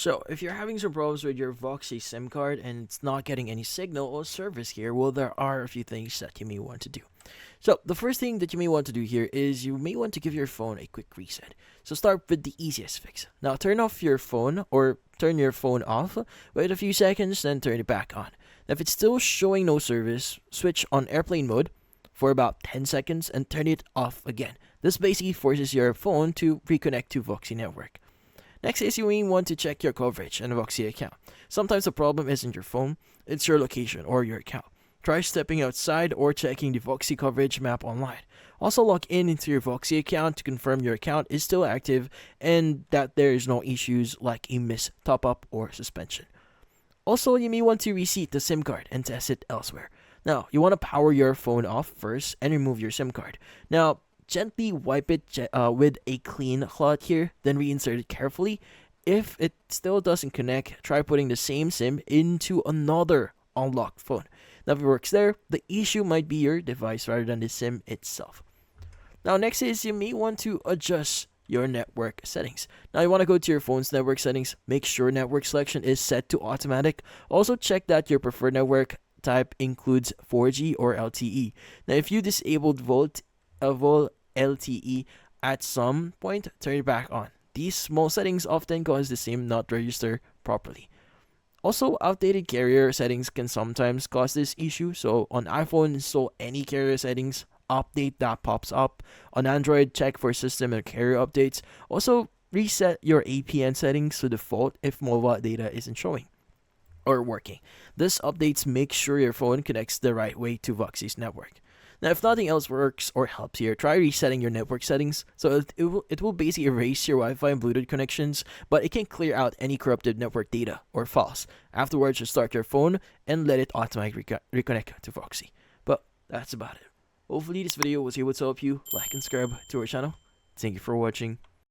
So, if you're having some problems with your VOXI SIM card and it's not getting any signal or service here, well, there are a few things that you may want to do. So, the first thing that you may want to do here is you may want to give your phone a quick reset. So, start with the easiest fix. Now, turn off your phone or turn your phone off, wait a few seconds, then turn it back on. Now, if it's still showing no service, switch on airplane mode for about 10 seconds and turn it off again. This basically forces your phone to reconnect to VOXI network. Next is you may want to check your coverage and VOXI account. Sometimes the problem isn't your phone, it's your location or your account. Try stepping outside or checking the VOXI coverage map online. Also log in into your VOXI account to confirm your account is still active and that there is no issues like a missed top-up or suspension. Also, you may want to reset the SIM card and test it elsewhere. Now, you want to power your phone off first and remove your SIM card. Now, gently wipe it with a clean cloth here, then reinsert it carefully. If it still doesn't connect, try putting the same SIM into another unlocked phone. Now, if it works there, the issue might be your device rather than the SIM itself. Now, next is you may want to adjust your network settings. Now, you want to go to your phone's network settings, make sure network selection is set to automatic. Also, check that your preferred network type includes 4G or LTE. Now, if you disabled VoLTE at some point, turn it back on. These small settings often cause the SIM not register properly. Also, outdated carrier settings can sometimes cause this issue. So on iPhone, install any carrier settings update that pops up. On Android, check for system and carrier updates. Also, reset your APN settings to default if mobile data isn't showing or working. This updates make sure your phone connects the right way to VOXI's network. Now, if nothing else works or helps here, try resetting your network settings. So it will basically erase your Wi-Fi and Bluetooth connections, but it can clear out any corrupted network data or files. Afterwards, just start your phone and let it automatically reconnect to VOXI. But that's about it. Hopefully this video was able to help you. Like and subscribe to our channel. Thank you for watching.